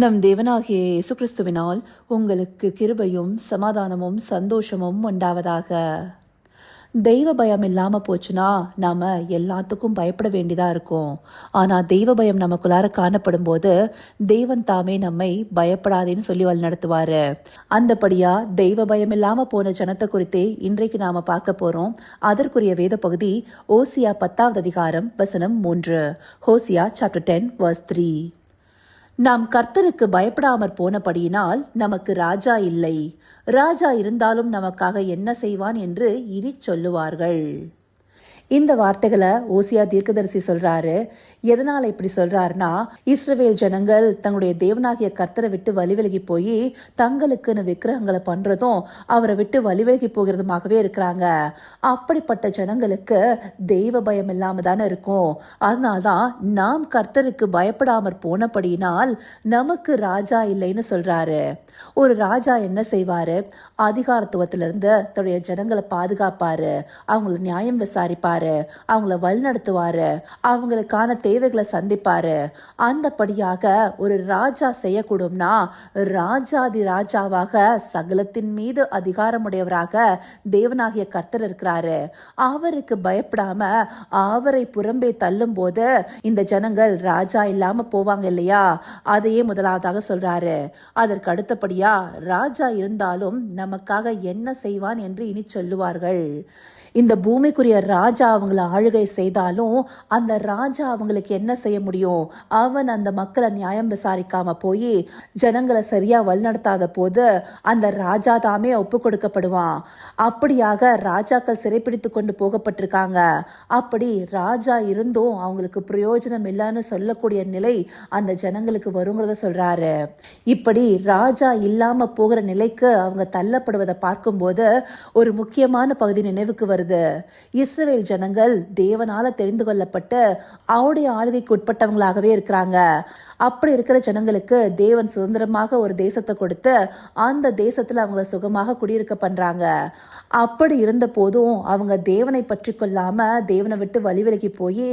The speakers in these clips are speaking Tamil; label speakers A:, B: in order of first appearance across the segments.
A: நம் தேவனாகிய இயேசு கிறிஸ்துவினால் உங்களுக்கு கிருபையும் சமாதானமும் சந்தோஷமும் உண்டாவதாக. தெய்வ பயம் இல்லாம போச்சுன்னா நாம எல்லாத்துக்கும் பயப்பட வேண்டியதா இருக்கும். ஆனா தெய்வ பயம் நமக்குள்ளார காணப்படும் போது தேவன் தாமே நம்மை பயப்படாதேன்னு சொல்லி வழிநடத்துவாரு. அந்தபடியா தெய்வ பயம் இல்லாம போன ஜனத்தை குறித்தே இன்றைக்கு நாம பார்க்க போறோம். அதற்குரிய வேத பகுதி ஓசியா 10வது அதிகாரம் வசனம் 3. Hosea chapter 10 verse 3. நாம் கர்த்தருக்கு பயப்படாமற் போனபடியினால் நமக்கு ராஜா இல்லை, ராஜா இருந்தாலும் நமக்காக என்ன செய்வான் என்று இனி சொல்லுவார்கள். இந்த வார்த்தைகளை ஓசியா தீர்க்கதரிசி சொல்றாரு. எதனால இப்படி சொல்றாருன்னா, இஸ்ரவேல் ஜனங்கள் தங்களுடைய தேவனாகிய கர்த்தரை விட்டு வழிவிலகி போய் தங்களுக்குன்னு விக்கிரகங்களை பண்றதும் அவரை விட்டு வழிவிலகி போகிறதுமாகவே இருக்கிறாங்க. அப்படிப்பட்ட ஜனங்களுக்கு தெய்வ பயம் இல்லாம தானே இருக்கும். அதனால்தான் நாம் கர்த்தருக்கு பயப்படாமற் போனபடியினால் நமக்கு ராஜா இல்லைன்னு சொல்றாரு. ஒரு ராஜா என்ன செய்வாரு? அதிகாரத்துவத்திலிருந்து தன்னுடைய ஜனங்களை பாதுகாப்பாரு, அவங்களை நியாயம் விசாரிப்பாரு, அவங்கள வழிநடத்துவாரு, அவங்களுக்கான தேவைகளை சந்திப்பாரு. அந்தபடியாக ஒரு ராஜா செய்யக்கூடும்னா ராஜாதி ராஜாவாக சகலத்தின் மீது அதிகாரமுடையவராக தேவனாகிய கர்த்தர் இருக்கிறாரு. அவருக்கு பயப்படாம அவரை புறம்பே தள்ளும் போது இந்த ஜனங்கள் ராஜா இல்லாம போவாங்க இல்லையா? அதையே முதலாவதாக சொல்றாரு. அதற்கு அடுத்தபடியா ராஜா இருந்தாலும் நமக்காக என்ன செய்வான் என்று இனி சொல்லுவார்கள். இந்த பூமிக்குரிய ராஜா அவங்களை ஆளுகை செய்தாலும் அந்த ராஜா அவங்களுக்கு என்ன செய்ய முடியும்? அவன் அந்த மக்களை நியாயம் விசாரிக்காம போய் ஜனங்களை சரியா வழிநடத்தாத போது அந்த ராஜா தாமே ஒப்பு கொடுக்கப்படுவான். அப்படியாக ராஜாக்கள் சிறைப்பிடித்து கொண்டு போகப்பட்டிருக்காங்க. அப்படி ராஜா இருந்தும் அவங்களுக்கு பிரயோஜனம் இல்லைன்னு சொல்லக்கூடிய நிலை அந்த ஜனங்களுக்கு வருங்கிறத சொல்றாரு. இப்படி ராஜா இல்லாம போகிற நிலைக்கு அவங்க தள்ளப்படுவதை பார்க்கும்போது ஒரு முக்கியமான பகுதி நினைவுக்கு வருது. இஸ்ரவேல் ஜனங்கள் தேவனால தெரிந்து கொள்ளப்பட்டு அவருடைய ஆளுகைக்கு உட்பட்டவங்களாகவே இருக்கிறாங்க. அப்படி இருக்கிற ஜனங்களுக்கு தேவன் சுதந்திரமாக ஒரு தேசத்தை கொடுத்து அந்த தேசத்துல அவங்கள சுகமாக குடியிருக்க பண்றாங்க. அப்படி இருந்த போதும் அவங்க தேவனை பற்றி கொள்ளாம தேவனை விட்டு வழிவிலகி போய்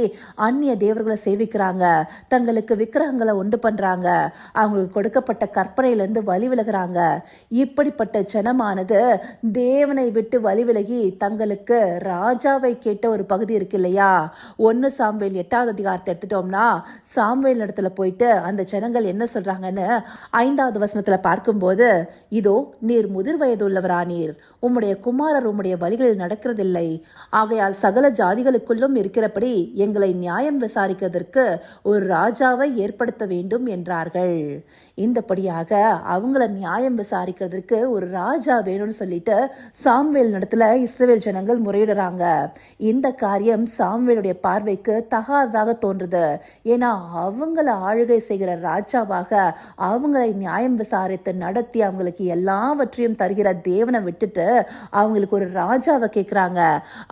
A: அந்நிய தேவர்களை சேவிக்கிறாங்க, தங்களுக்கு விக்கிரகங்களை உண்டு பண்றாங்க, அவங்களுக்கு கொடுக்கப்பட்ட கற்பனையிலிருந்து வழி விலகிறாங்க. இப்படிப்பட்ட ஜனமானது தேவனை விட்டு வழி விலகி தங்களுக்கு ராஜாவை கேட்ட ஒரு பகுதி இருக்கு இல்லையா? 1 சாமுவேல் 8வது அதிகாரத்தை எடுத்துட்டோம்னா சாமுவேல் இடத்துல போயிட்டு அந்த ஜனங்கள் என்ன சொல்றாங்கன்னு 5வது வசனத்துல பார்க்கும்போது, இதோ நீர் முதிர் வயது உள்ளவரானீர், உம்முடைய குமாரர் உம்முடைய வழிகளில் நடக்கிறதில்லை, ஆகையால் சகல ஜாதிகளுக்குள்ளும் இருக்கிறபடி எங்களை நியாயம் விசாரிக்கிறதற்கு ஒரு ராஜாவை ஏற்படுத்த வேண்டும் என்றார்கள். இந்தபடியாக அவங்கள நியாயம் விசாரிக்கிறதுக்கு ஒரு ராஜா வேணும்னு சொல்லிட்டு சாமுவேல் இடத்துல இஸ்ரவேல் ஜனங்கள் முறையிடுறாங்க. இந்த காரியம் சாமுவேலுடைய பார்வைக்கு தகாததாக தோன்றுது. ஏன்னா அவங்கள ஆளுகை செய்கிற ராஜாவாக அவங்களை நியாயம் விசாரித்து நடத்தி அவங்களுக்கு எல்லாவற்றையும் தருகிற தேவனை விட்டுட்டு அவங்களுக்கு ஒரு ராஜாவை கேட்கிறாங்க.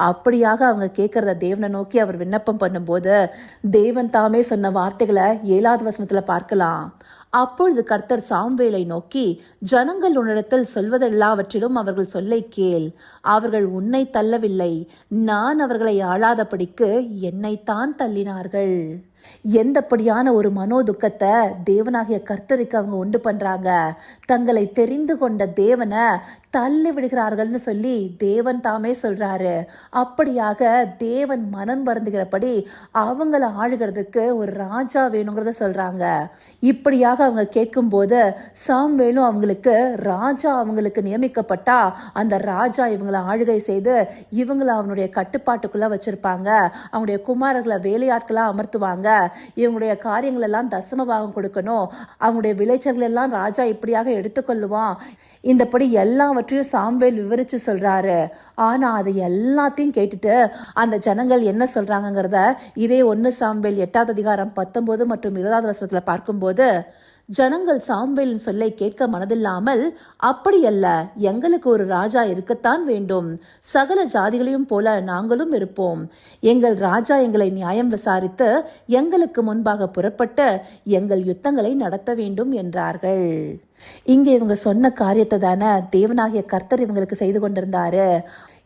A: அப்படியாக அவங்க கேட்கறத தேவனை நோக்கி அவர் விண்ணப்பம் பண்ணும்போது தேவன் தாமே சொன்ன வார்த்தைகளை 7வது வசனத்துல பார்க்கலாம். அப்பொழுது கர்த்தர் சாமுவேலை நோக்கி, ஜனங்கள் உன்னிடத்தில் சொல்வதெல்லாவற்றிலும் அவர்கள் சொல்லை கேள். அவர்கள் உன்னை தள்ளவில்லை, நான் அவர்களை ஆளாதபடிக்கு என்னைத்தான் தள்ளினார்கள். எந்தபடியான ஒரு மனோதுக்கத்தை தேவனாகிய கர்த்தருக்கு அவங்க உண்டு பண்றாங்க. தங்களை தெரிந்து கொண்ட தேவனை தள்ளி விடுகிறார்கள்னு சொல்லி தேவன் தாமே சொல்றாரு. அப்படியாக தேவன் மனம் வருந்துகிறபடி அவங்கள ஆளுகிறதுக்கு ஒரு ராஜா வேணுங்கிறத சொல்றாங்க. இப்படியாக அவங்க கேட்கும் போது சாமுவேலும் அவங்களுக்கு ராஜா அவங்களுக்கு நியமிக்கப்பட்டா அந்த ராஜா இவங்களை ஆளுகை செய்து இவங்களை அவனுடைய கட்டுப்பாட்டுக்குள்ள வச்சிருப்பாங்க. அவனுடைய குமாரர்களை வேலையாட்களா அமர்த்துவாங்க. இவங்களுடைய காரியங்கள் எல்லாம் தசம பாகம் கொடுக்கணும். அவங்களுடைய விளைச்சல்கள் எல்லாம் ராஜா இப்படியாக எடுத்துக்கொள்ளுவான். இந்தபடி எல்லாவற்றையும் சாமுவேல் விவரிச்சு சொல்றாரு. ஆனா அதை எல்லாத்தையும் கேட்டுட்டு அந்த ஜனங்கள் என்ன சொல்றாங்கிறத இதே 1 சாமுவேல் 8வது அதிகாரம் 19 மற்றும் 20வது வசனத்துல பார்க்கும்போது, ஜனங்கள் சாமுவேலின் சொல்லை கேட்க மனதில்லாமல், அப்படியல்ல, எங்களுக்கு ஒரு ராஜா இருக்கத்தான் வேண்டும், சகல ஜாதிகளையும் போல நாங்களும் இருப்போம், எங்கள் ராஜா எங்களை நியாயம் விசாரித்து எங்களுக்கு முன்பாக புறப்பட்டு எங்கள் யுத்தங்களை நடத்த வேண்டும் என்றார்கள். இங்கே இவங்க சொன்ன காரியத்தை தானே தேவனாகிய கர்த்தர் இவங்களுக்கு செய்து கொண்டிருந்தாரு.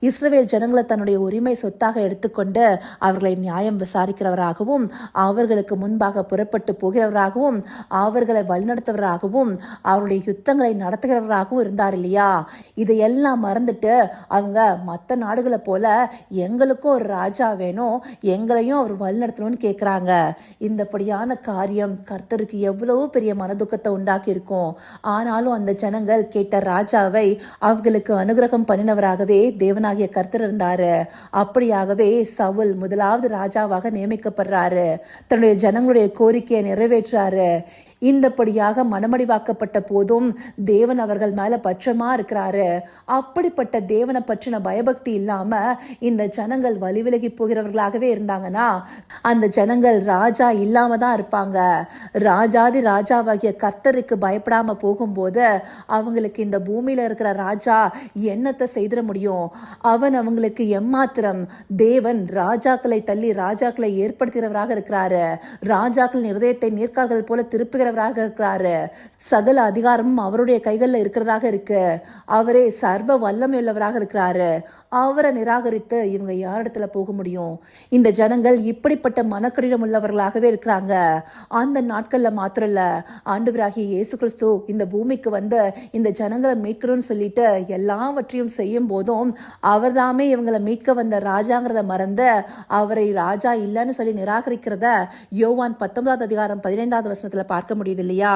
A: இஸ்ரவேல் ஜனங்களை தன்னுடைய உரிமை சொத்தாக எடுத்துக்கொண்டு அவர்களை நியாயம் விசாரிக்கிறவராகவும் அவர்களுக்கு முன்பாக புறப்பட்டு போகிறவராகவும் அவர்களை வழிநடத்துவராகவும் அவருடைய யுத்தங்களை நடத்துகிறவராகவும் இருந்தார் இல்லையா. இதையெல்லாம் மறந்துட்டு அவங்க மற்ற நாடுகளை போல எங்களுக்கும் ஒரு ராஜா வேணும், எங்களையும் அவர் வழிநடத்தணும்னு கேட்குறாங்க. இந்தபடியான காரியம் கர்த்தருக்கு எவ்வளவு பெரிய மனதுக்கத்தை உண்டாக்கி இருக்கும். ஆனாலும் அந்த ஜனங்கள் கேட்ட ராஜாவை அவர்களுக்கு அனுகிரகம் பண்ணினவராகவே தேவனாகிய கர்த்தர் இருந்தாரு. அப்படியாகவே சவுல் முதலாவது ராஜாவாக நியமிக்கப்படுறாரு. தன்னுடைய ஜனங்களுடைய கோரிக்கையை நிறைவேற்றாரு. இந்தபடியாக மனமடிவாக்கப்பட்ட போதும் தேவன் அவர்கள் மேல பட்சமா இருக்கிறாரு. அப்படிப்பட்ட தேவனை பற்றின பயபக்தி இல்லாம இந்த ஜனங்கள் வழிவிலகி போகிறவர்களாகவே இருந்தாங்கன்னா அந்த ஜனங்கள் ராஜா இல்லாம தான் இருப்பாங்க. ராஜாதி ராஜாவாகிய கர்த்தருக்கு பயப்படாம போகும்போது அவங்களுக்கு இந்த பூமியில இருக்கிற ராஜா என்னத்தை செய்திட முடியும்? அவன் அவங்களுக்கு எம்மாத்திரம். தேவன் ராஜாக்களை தள்ளி ராஜாக்களை ஏற்படுத்துகிறவராக இருக்கிறாரு. ராஜாக்களின் இருதயத்தை நீர்க்கால்கள் போல திருப்புகிற இருக்கிறாரு. சகல அதிகாரமும் அவருடைய கைகள்ல இருக்கிறதாக இருக்கு. அவரே சர்வ வல்லமை உள்ளவராக இருக்கிறாரு. அவரை நிராகரித்து இவங்க யாரிடத்துல போக முடியும்? இந்த ஜனங்கள் இப்படிப்பட்ட மனக்கடினம் உள்ளவர்களாகவே இருக்கிறாங்க. அந்த நாட்கள்ல மாத்திரம் இல்ல, ஆண்டவராகிய இயேசு கிறிஸ்து இந்த பூமிக்கு வந்து இந்த ஜனங்களை மீட்கணும்னு சொல்லிட்டு எல்லாவற்றையும் செய்யும் போதும் அவர்தாமே இவங்களை மீட்க வந்த ராஜாங்கிறத மறந்து அவரை ராஜா இல்லைன்னு சொல்லி நிராகரிக்கிறத யோவான் 19 அதிகாரம் 15வது வசனத்துல பார்க்க முடியுது இல்லையா.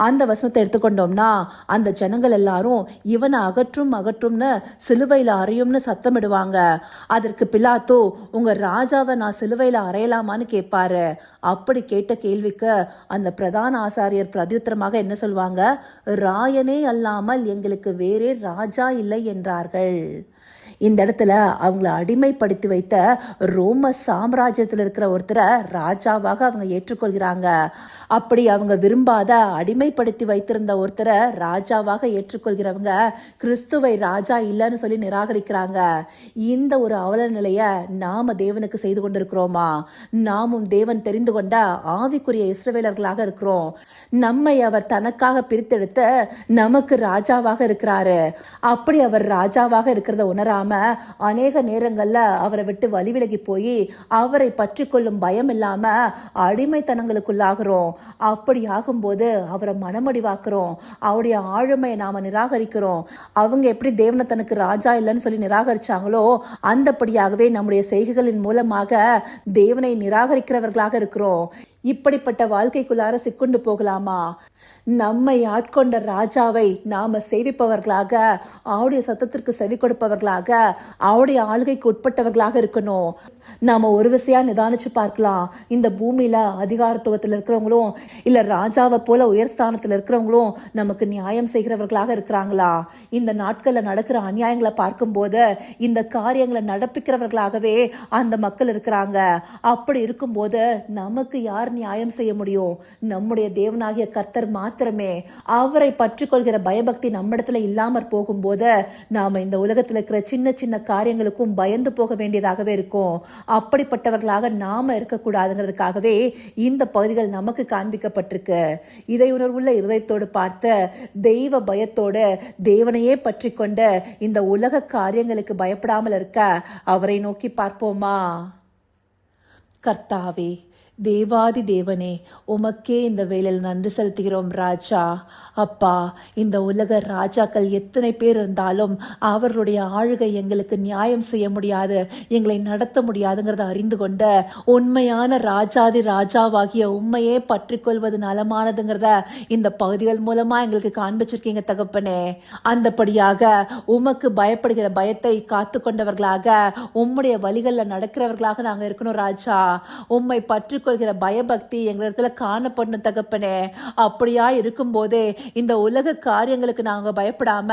A: அந்த வசனத்தை எடுத்துக்கொண்டோம்னா அந்த ஜனங்கள் எல்லாரும் இவனை அகற்றும்னு சிலுவையில அறையும்னு சத்தமிடுவாங்க. அதற்கு பிலாத்து, உங்க ராஜாவை நான் சிலுவையில அறையலாமான்னு கேட்பாரு. அப்படி கேட்ட கேள்விக்கு அந்த பிரதான ஆசாரியர் பிரதியுத்தரமாக என்ன சொல்லுவாங்க? ராயனே அல்லாமல் எங்களுக்கு வேறே ராஜா இல்லை என்றார்கள். இந்த இடத்துல அவங்கள அடிமைப்படுத்தி வைத்த ரோம சாம்ராஜ்யத்தில் இருக்கிற ஒருத்தரை ராஜாவாக அவங்க ஏற்றுக்கொள்கிறாங்க. அப்படி அவங்க விரும்பாத அடிமைப்படுத்தி வைத்திருந்த ஒருத்தரை ராஜாவாக ஏற்றுக்கொள்கிறவங்க கிறிஸ்துவை ராஜா இல்லைன்னு சொல்லி நிராகரிக்கிறாங்க. இந்த ஒரு அவல நிலைய நாம தேவனுக்கு செய்து கொண்டிருக்கிறோமா? நாமும் தேவன் தெரிந்து கொண்ட ஆவிக்குரிய இஸ்ரவேலர்களாக இருக்கிறோம். நம்மை அவர் தனக்காக பிரித்தெடுத்து நமக்கு ராஜாவாக இருக்கிறாரு. அப்படி அவர் ராஜாவாக இருக்கிறத உணராம அநேக நேரங்கள்ல அவரை விட்டு வழி விலகி போய் அவரை பற்றி கொள்ளும் பயம் இல்லாம அடிமைத்தனங்களுக்குள்ளாகிறோம். அப்படி ஆகும்போது அவரை மனமடிவாக்குறோம். அவருடைய ஆளுமையை நாம நிராகரிக்கிறோம். அவங்க எப்படி தேவனை தனக்கு ராஜா இல்லைன்னு சொல்லி நிராகரிச்சாங்களோ அந்தபடியாகவே நம்முடைய செய்கைகளின் மூலமாக தேவனை நிராகரிக்கிறவர்களாக இருக்கிறோம். இப்படிப்பட்ட வாழ்க்கைக்குள்ளார சிக்குண்டு போகலாமா? நம்மை ஆட்கொண்ட ராஜாவை நாம சேவிப்பவர்களாக, அவருடைய சத்தத்திற்கு செவி கொடுப்பவர்களாக, அவருடைய ஆளுகைக்கு உட்பட்டவர்களாக இருக்கணும். நாம ஒரு விசையா நிதானிச்சு பார்க்கலாம். இந்த பூமியில அதிகாரத்துவத்தில் இருக்கிறவங்களும் இல்ல ராஜாவை போல உயர்ஸ்தானத்தில் இருக்கிறவங்களும் நமக்கு நியாயம் செய்கிறவர்களாக இருக்கிறாங்களா? இந்த நாட்கள்ல நடக்கிற அநியாயங்களை பார்க்கும் போது இந்த காரியங்களை நடப்பிக்கிறவர்களாகவே அந்த மக்கள் இருக்கிறாங்க. அப்படி இருக்கும்போது நமக்கு யார் நியாயம் செய்ய முடியும்? நம்முடைய தேவனாகிய கர்த்தர் மாத்திரமே. அவரை பற்றி கொள்கிற பயபக்தி நம்மிடத்துல இல்லாமற் போகும்போது நாம இந்த உலகத்துல இருக்கிற சின்ன சின்ன காரியங்களுக்கும் பயந்து போக வேண்டியதாகவே இருக்கும். அப்படிப்பட்டவர்களாக நாம இருக்கக்கூடாதுங்கிறதுக்காகவே இந்த பகுதிகள் நமக்கு காண்பிக்கப்பட்டிருக்கு. இதை உணர்வுள்ள இருதயத்தோடு பார்த்த தெய்வ பயத்தோடு தேவனையே பற்றி கொண்ட இந்த உலக காரியங்களுக்கு பயப்படாமல் இருக்க அவரை நோக்கி பார்ப்போமா? கர்த்தாவே, தேவாதி தேவனே, உமக்கே இந்த வேளையில் நன்றி செலுத்துகிறோம் ராஜா. அப்பா, இந்த உலக ராஜாக்கள் எத்தனை பேர் இருந்தாலும் அவர்களுடைய ஆளுகை எங்களுக்கு நியாயம் செய்ய முடியாது, எங்களை நடத்த முடியாதுங்கிறத அறிந்து கொண்ட உண்மையான ராஜாதி ராஜாவாகிய உண்மையே பற்றி கொள்வது நலமானதுங்கிறத இந்த பகுதிகள் மூலமா எங்களுக்கு காண்பிச்சிருக்கீங்க தகப்பனே. அந்தபடியாக உமக்கு பயப்படுகிற பயத்தை காத்து கொண்டவர்களாக, உம்முடைய வழிகளில் நடக்கிறவர்களாக நாங்கள் இருக்கணும் ராஜா. உம்மை பற்றி கொள்கிற பயபக்தி எங்களிடத்துல காணப்படணும் தகப்பனே. அப்படியா இருக்கும் போதே இந்த உலக காரியங்களுக்கு நாங்க பயப்படாம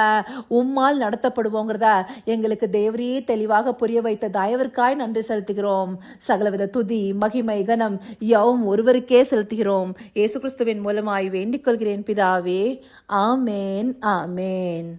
A: உம்மால் நடத்தப்படுவோங்கிறத எங்களுக்கு தேவரையே தெளிவாக புரிய வைத்த தயவிற்காய் நன்றி செலுத்துகிறோம். சகலவித துதி மகிமை கனம் யாவும் ஒருவருக்கே செலுத்துகிறோம். இயேசு கிறிஸ்துவின் மூலமாய் வேண்டிக் கொள்கிறேன் பிதாவே. ஆமேன், ஆமேன்.